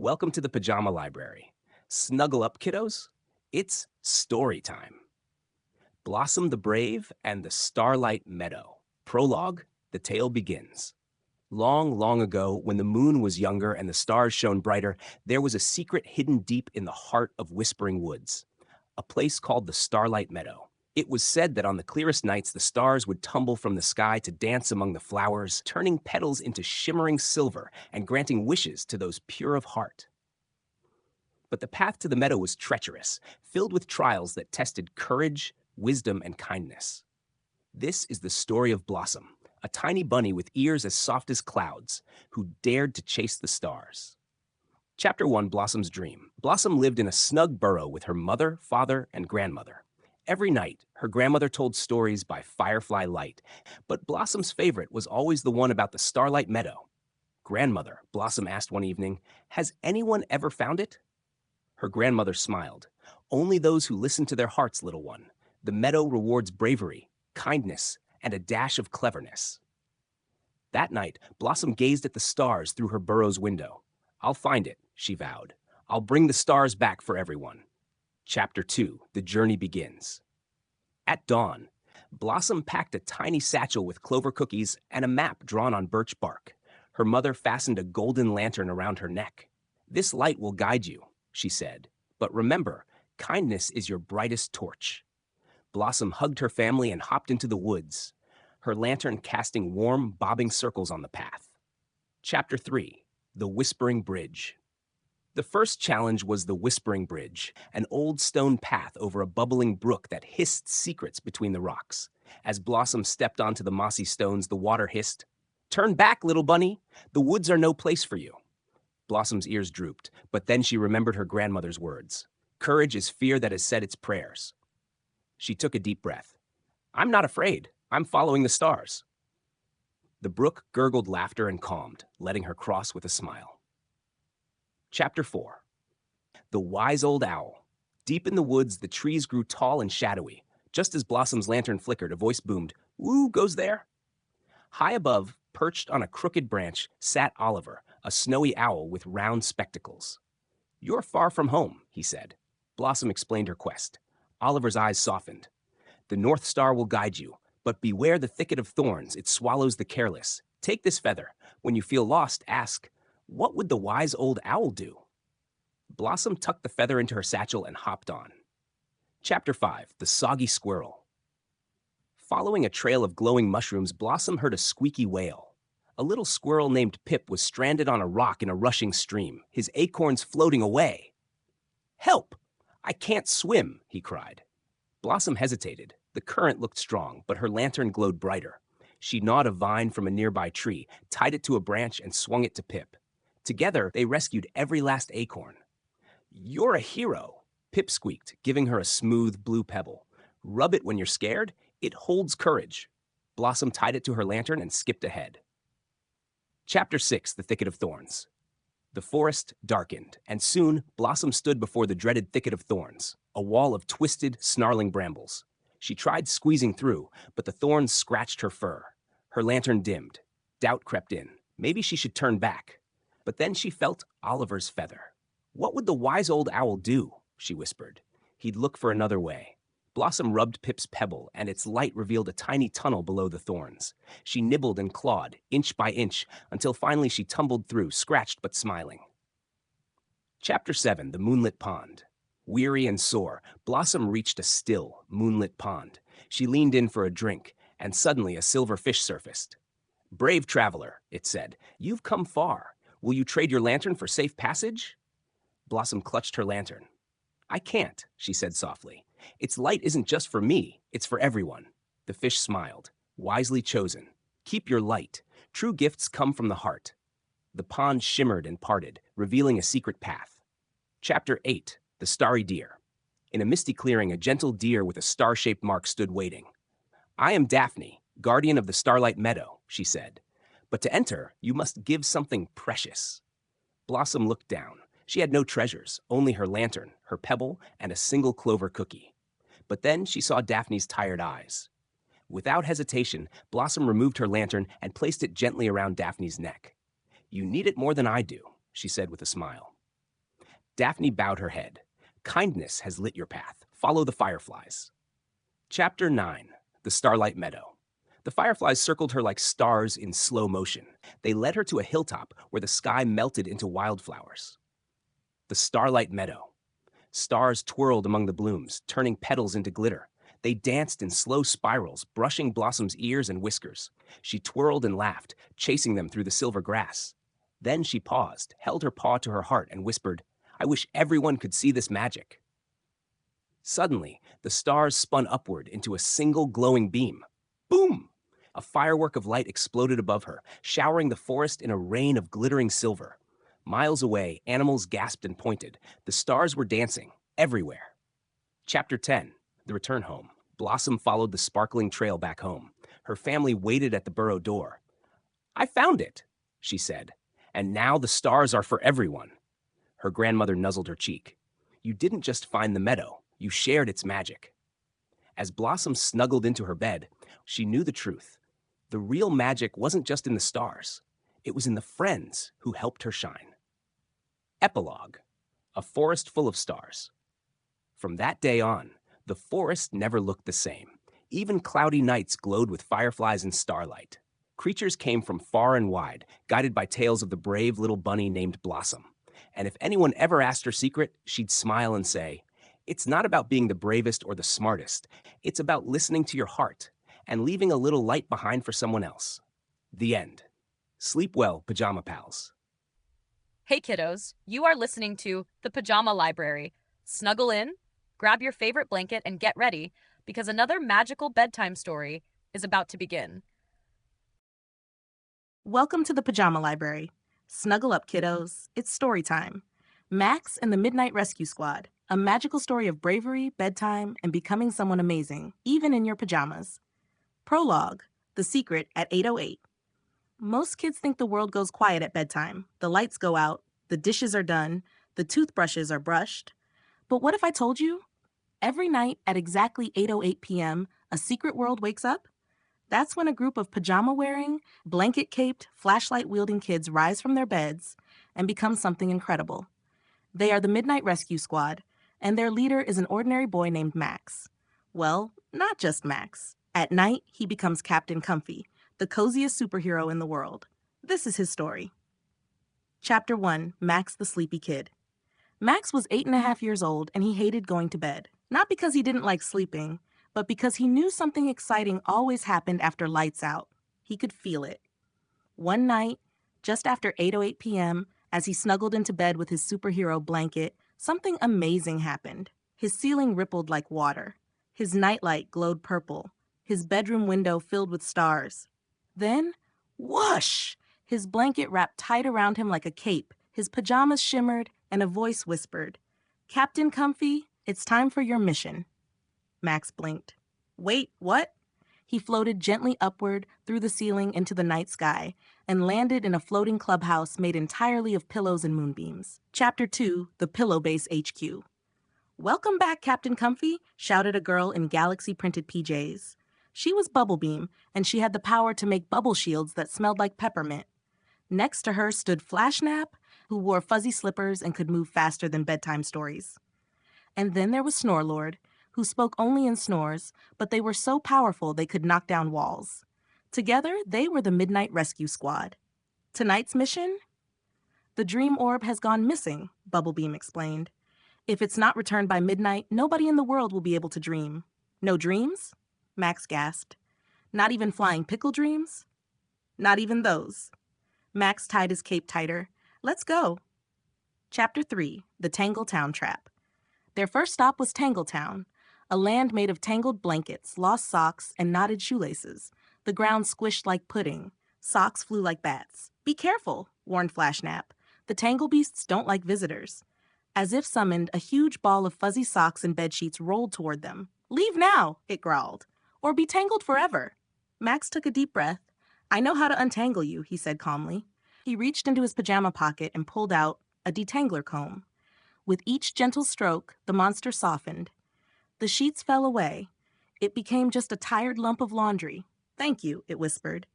Welcome to the Pajama Library. Snuggle up, kiddos. It's story time. Blossom the Brave and the Starlight Meadow. Prologue, the tale begins. Long, long ago, when the moon was younger and the stars shone brighter, there was a secret hidden deep in the heart of Whispering Woods, a place called the Starlight Meadow. It was said that on the clearest nights, the stars would tumble from the sky to dance among the flowers, turning petals into shimmering silver and granting wishes to those pure of heart. But the path to the meadow was treacherous, filled with trials that tested courage, wisdom, and kindness. This is the story of Blossom, a tiny bunny with ears as soft as clouds, who dared to chase the stars. Chapter 1, Blossom's Dream. Blossom lived in a snug burrow with her mother, father, and grandmother. Every night, her grandmother told stories by firefly light, but Blossom's favorite was always the one about the Starlight Meadow. "Grandmother," Blossom asked one evening, "has anyone ever found it?" Her grandmother smiled. "Only those who listen to their hearts, little one. The meadow rewards bravery, kindness, and a dash of cleverness." That night, Blossom gazed at the stars through her burrow's window. "I'll find it," she vowed. "I'll bring the stars back for everyone." Chapter 2, The Journey Begins. At dawn, Blossom packed a tiny satchel with clover cookies and a map drawn on birch bark. Her mother fastened a golden lantern around her neck. "This light will guide you," she said. "But remember, kindness is your brightest torch." Blossom hugged her family and hopped into the woods, her lantern casting warm, bobbing circles on the path. Chapter 3, The Whispering Bridge. The first challenge was the Whispering Bridge, an old stone path over a bubbling brook that hissed secrets between the rocks. As Blossom stepped onto the mossy stones, the water hissed, "Turn back, little bunny! The woods are no place for you." Blossom's ears drooped, but then she remembered her grandmother's words. "Courage is fear that has said its prayers." She took a deep breath. "I'm not afraid. I'm following the stars." The brook gurgled laughter and calmed, letting her cross with a smile. Chapter 4, The Wise Old Owl. Deep in the woods, the trees grew tall and shadowy. Just as Blossom's lantern flickered, a voice boomed, "Who goes there?" High above, perched on a crooked branch, sat Oliver, a snowy owl with round spectacles. "You're far from home," he said. Blossom explained her quest. Oliver's eyes softened. "The North Star will guide you, but beware the thicket of thorns. It swallows the careless. Take this feather. When you feel lost, ask, 'What would the wise old owl do?'" Blossom tucked the feather into her satchel and hopped on. Chapter 5, The Soggy Squirrel. Following a trail of glowing mushrooms, Blossom heard a squeaky wail. A little squirrel named Pip was stranded on a rock in a rushing stream, his acorns floating away. "Help! I can't swim," he cried. Blossom hesitated. The current looked strong, but her lantern glowed brighter. She gnawed a vine from a nearby tree, tied it to a branch, and swung it to Pip. Together, they rescued every last acorn. "You're a hero," Pip squeaked, giving her a smooth blue pebble. "Rub it when you're scared. It holds courage." Blossom tied it to her lantern and skipped ahead. Chapter 6, The Thicket of Thorns. The forest darkened, and soon Blossom stood before the dreaded thicket of thorns, a wall of twisted, snarling brambles. She tried squeezing through, but the thorns scratched her fur. Her lantern dimmed. Doubt crept in. Maybe she should turn back. But then she felt Oliver's feather. "What would the wise old owl do?" she whispered. "He'd look for another way." Blossom rubbed Pip's pebble, and its light revealed a tiny tunnel below the thorns. She nibbled and clawed, inch by inch, until finally she tumbled through, scratched but smiling. Chapter 7, The Moonlit Pond. Weary and sore, Blossom reached a still, moonlit pond. She leaned in for a drink, and suddenly a silver fish surfaced. "Brave traveler," it said, "you've come far. Will you trade your lantern for safe passage?" Blossom clutched her lantern. "I can't," she said softly. "Its light isn't just for me, it's for everyone." The fish smiled. "Wisely chosen. Keep your light. True gifts come from the heart." The pond shimmered and parted, revealing a secret path. Chapter 8, The Starry Deer. In a misty clearing, a gentle deer with a star-shaped mark stood waiting. "I am Daphne, guardian of the Starlight Meadow," she said. "But to enter, you must give something precious." Blossom looked down. She had no treasures, only her lantern, her pebble, and a single clover cookie. But then she saw Daphne's tired eyes. Without hesitation, Blossom removed her lantern and placed it gently around Daphne's neck. "You need it more than I do," she said with a smile. Daphne bowed her head. Kindness has lit your path. Follow the fireflies. Chapter 9. The Starlight Meadow. The fireflies circled her like stars in slow motion. They led her to a hilltop where the sky melted into wildflowers. The Starlight Meadow. Stars twirled among the blooms, turning petals into glitter. They danced in slow spirals, brushing Blossom's ears and whiskers. She twirled and laughed, chasing them through the silver grass. Then she paused, held her paw to her heart, and whispered, "I wish everyone could see this magic." Suddenly, the stars spun upward into a single glowing beam. Boom! A firework of light exploded above her, showering the forest in a rain of glittering silver. Miles away, animals gasped and pointed. The stars were dancing, everywhere. Chapter 10. The Return Home. Blossom followed the sparkling trail back home. Her family waited at the burrow door. "I found it," she said, "and now the stars are for everyone." Her grandmother nuzzled her cheek. "You didn't just find the meadow, you shared its magic." As Blossom snuggled into her bed, she knew the truth. The real magic wasn't just in the stars. It was in the friends who helped her shine. Epilogue. A forest full of stars. From that day on, the forest never looked the same. Even cloudy nights glowed with fireflies and starlight. Creatures came from far and wide, guided by tales of the brave little bunny named Blossom. And if anyone ever asked her secret, she'd smile and say, "It's not about being the bravest or the smartest. It's about listening to your heart and leaving a little light behind for someone else." The end. Sleep well, Pajama Pals. Hey kiddos, you are listening to the Pajama Library. Snuggle in, grab your favorite blanket, and get ready because another magical bedtime story is about to begin. Welcome to the Pajama Library. Snuggle up, kiddos. It's story time. Max and the Midnight Rescue Squad, a magical story of bravery, bedtime, and becoming someone amazing, even in your pajamas. Prologue, The Secret at 8:08. Most kids think the world goes quiet at bedtime. The lights go out, the dishes are done, the toothbrushes are brushed. But what if I told you? Every night at exactly 8:08 p.m., a secret world wakes up? That's when a group of pajama-wearing, blanket-caped, flashlight-wielding kids rise from their beds and become something incredible. They are the Midnight Rescue Squad, and their leader is an ordinary boy named Max. Well, not just Max. At night, he becomes Captain Comfy, the coziest superhero in the world. This is his story. Chapter 1, Max the Sleepy Kid. Max was 8.5 years old, and he hated going to bed. Not because he didn't like sleeping, but because he knew something exciting always happened after lights out. He could feel it. One night, just after 8:08 p.m., as he snuggled into bed with his superhero blanket, something amazing happened. His ceiling rippled like water. His nightlight glowed purple. His bedroom window filled with stars. Then, whoosh! His blanket wrapped tight around him like a cape. His pajamas shimmered, and a voice whispered, "Captain Comfy, it's time for your mission." Max blinked. Wait, what? He floated gently upward through the ceiling into the night sky and landed in a floating clubhouse made entirely of pillows and moonbeams. Chapter 2, The Pillow Base HQ. "Welcome back, Captain Comfy," shouted a girl in galaxy-printed PJs. She was Bubblebeam, and she had the power to make bubble shields that smelled like peppermint. Next to her stood Flashnap, who wore fuzzy slippers and could move faster than bedtime stories. And then there was Snorelord, who spoke only in snores, but they were so powerful they could knock down walls. Together, they were the Midnight Rescue Squad. Tonight's mission? "The dream orb has gone missing," Bubblebeam explained. "If it's not returned by midnight, nobody in the world will be able to dream." "No dreams?" Max gasped. "Not even flying pickle dreams?" "Not even those." Max tied his cape tighter. "Let's go." Chapter 3, The Tangletown Trap. Their first stop was Tangletown, a land made of tangled blankets, lost socks, and knotted shoelaces. The ground squished like pudding. Socks flew like bats. "Be careful," warned Flashnap. "The tangle beasts don't like visitors." As if summoned, a huge ball of fuzzy socks and bedsheets rolled toward them. "Leave now," it growled, "or be tangled forever." Max took a deep breath. "I know how to untangle you," he said calmly. He reached into his pajama pocket and pulled out a detangler comb. With each gentle stroke, the monster softened. The sheets fell away. It became just a tired lump of laundry. "Thank you," it whispered.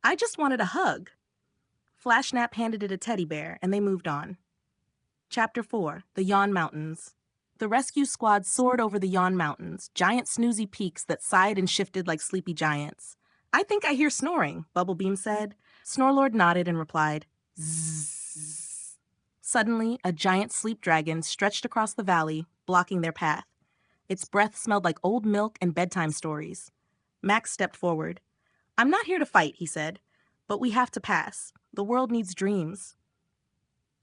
"I just wanted a hug." Flashnap handed it a teddy bear, and they moved on. Chapter 4, The Yawn Mountains. The rescue squad soared over the Yawn Mountains, giant snoozy peaks that sighed and shifted like sleepy giants. "I think I hear snoring," Bubblebeam said. Snorlord nodded and replied, "Zzz." Suddenly, a giant sleep dragon stretched across the valley, blocking their path. Its breath smelled like old milk and bedtime stories. Max stepped forward. "I'm not here to fight," he said, "but we have to pass. The world needs dreams."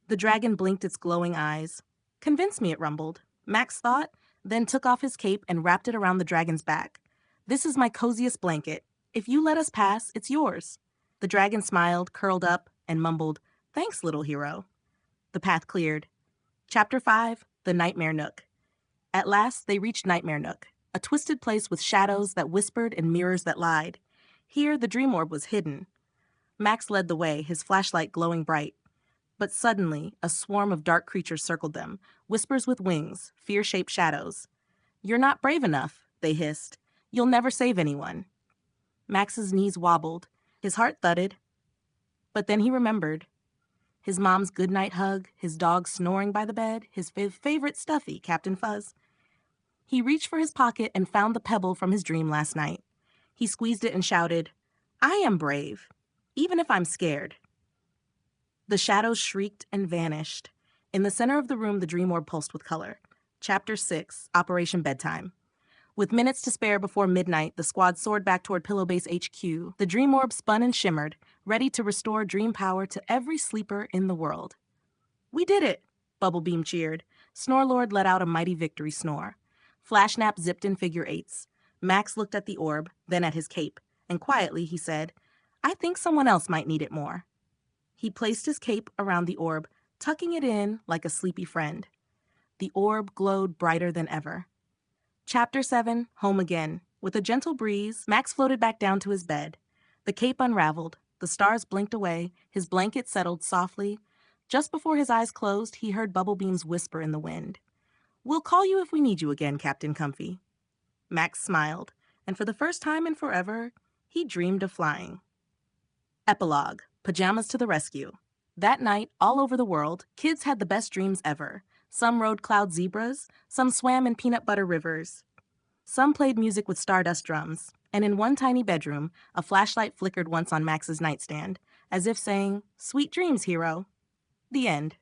The dragon blinked its glowing eyes. "Convince me," it rumbled. Max thought, then took off his cape and wrapped it around the dragon's back. "This is my coziest blanket. If you let us pass, it's yours." The dragon smiled, curled up, and mumbled, "Thanks, little hero." The path cleared. Chapter 5, The Nightmare Nook. At last, they reached Nightmare Nook, a twisted place with shadows that whispered and mirrors that lied. Here, the dream orb was hidden. Max led the way, his flashlight glowing bright. But suddenly, a swarm of dark creatures circled them, whispers with wings, fear-shaped shadows. "You're not brave enough," they hissed. "You'll never save anyone." Max's knees wobbled, his heart thudded. But then he remembered. His mom's goodnight hug, his dog snoring by the bed, his favorite stuffy, Captain Fuzz. He reached for his pocket and found the pebble from his dream last night. He squeezed it and shouted, "I am brave, even if I'm scared." The shadows shrieked and vanished. In the center of the room, the dream orb pulsed with color. Chapter 6, Operation Bedtime. With minutes to spare before midnight, the squad soared back toward Pillowbase HQ. The dream orb spun and shimmered, ready to restore dream power to every sleeper in the world. "We did it!" Bubblebeam cheered. Snorlord let out a mighty victory snore. Flashnap zipped in figure eights. Max looked at the orb, then at his cape, and quietly he said, "I think someone else might need it more." He placed his cape around the orb, tucking it in like a sleepy friend. The orb glowed brighter than ever. Chapter 7, Home Again. With a gentle breeze, Max floated back down to his bed. The cape unraveled. The stars blinked away. His blanket settled softly. Just before his eyes closed, he heard Bubblebeam's whisper in the wind. "We'll call you if we need you again, Captain Comfy." Max smiled, and for the first time in forever, he dreamed of flying. Epilogue. Pajamas to the rescue. That night, all over the world, kids had the best dreams ever. Some rode cloud zebras, some swam in peanut butter rivers. Some played music with stardust drums, and in one tiny bedroom, a flashlight flickered once on Max's nightstand, as if saying, "Sweet dreams, hero." The end.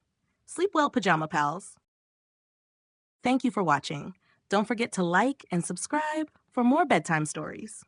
Sleep well, Pajama Pals. Thank you for watching. Don't forget to like and subscribe for more bedtime stories.